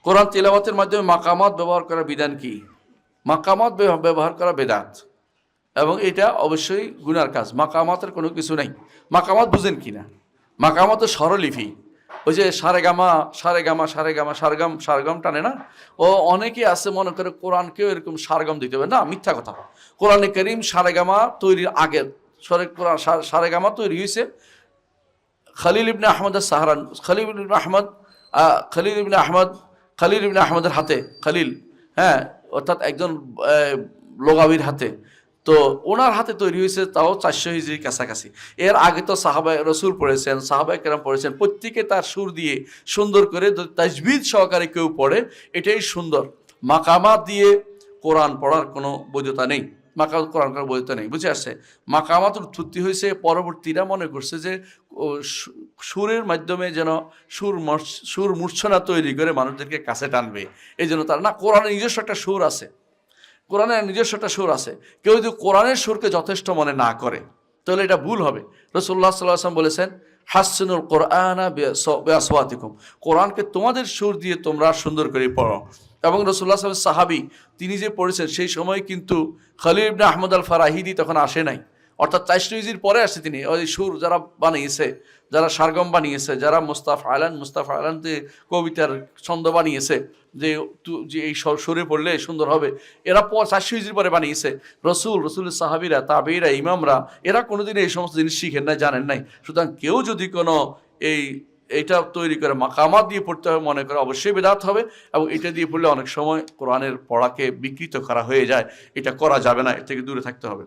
কোরআন তিলাওয়াতের মাধ্যমে মাকামাত ব্যবহার করার বিধান কি? মাকামাত ব্যবহার করা বেদাত, এবং এটা অবশ্যই গুনার কাজ। মাকামাতের কোনো কিছু নেই। মাকামাত বুঝেন কি না? মাকামাত তো স্বরলিপি। ওই যে সারেগামা সারেগামা সারেগামা সারগাম সারগাম টানে না, ও অনেকে আছে মনে করে কোরআনকেও এরকম সারগাম দিতে হবে। না, মিথ্যা কথা। কোরআনে কারীম সারেগামা তৈরির আগের কোরআন সারেগামা তৈরি হয়েছে খলিল ইবনে আহমদ সাহারান খলিল ইবনে আহমদের হাতে। খলিল, হ্যাঁ, অর্থাৎ একজন লোগাবির হাতে। তো ওনার হাতে তৈরি হয়েছে, তাও 400 হিজরির কাছাকাছি। এর আগে তো সাহাবায়ে রসুল পড়েছেন, সাহাবায়ে কেরাম পড়েছেন, প্রত্যেকে তার সুর দিয়ে সুন্দর করে তাজবিদ সহকারে কেউ পড়ে, এটাই সুন্দর। মাকামাত দিয়ে কোরআন পড়ার কোনো বৈধতা নেই। কোরআন করার বৈধতা নেই, বুঝে আসছে? মাকামাতের উৎপত্তি হয়েছে, পরবর্তীরা মনে করছে যে সুরের মাধ্যমে যেন সুর মূর্ছনা তৈরি করে মানুষদেরকে কাছে টানবে, এই জন্য তারা না। কোরআনের নিজস্ব একটা সুর আছে, কোরআনের নিজস্ব একটা সুর আছে। কেউ যদি কোরআনের সুরকে যথেষ্ট মনে না করে তাহলে এটা ভুল হবে। রাসূলুল্লাহ সাল্লাল্লাহু আলাইহি ওয়াসাল্লাম বলেছেন, হাসসিনুল কোরআনা বিআসওয়াতিকুম, কোরআনকে তোমাদের সুর দিয়ে তোমরা সুন্দর করে পড়ো। এবং রাসূলুল্লাহ সাল্লাল্লাহু আলাইহি ওয়াসাল্লাম সাহাবী, তিনি যে পড়েছেন সেই সময় কিন্তু খলিল ইবনে আহমদ আল ফারাহিদি তখন আসে নাই, অর্থাৎ 400 হিজরির পরে আসছে তিনি। ওই সুর যারা বানিয়েছে, যারা সারগম বানিয়েছে, যারা মুস্তাফা আলান যে কবিতার ছন্দ বানিয়েছে, যে এই সুরে পড়লে সুন্দর হবে, এরা 400 হিজরির পরে বানিয়েছে। রসুলের সাহাবীরা, তাবেঈরা, ইমামরা, এরা কোনোদিন এই সমস্ত জিনিস শিখেন নাই, জানেন নাই। সুতরাং কেউ যদি কোনো এইটা তৈরি করে মাকামাত দিয়ে পড়তে হবে মনে করে, অবশ্যই বেদাত হবে। এবং এটা দিয়ে পড়লে অনেক সময় কোরআনের পড়াকে বিকৃত করা হয়ে যায়। এটা করা যাবে না, এর থেকে দূরে থাকতে হবে।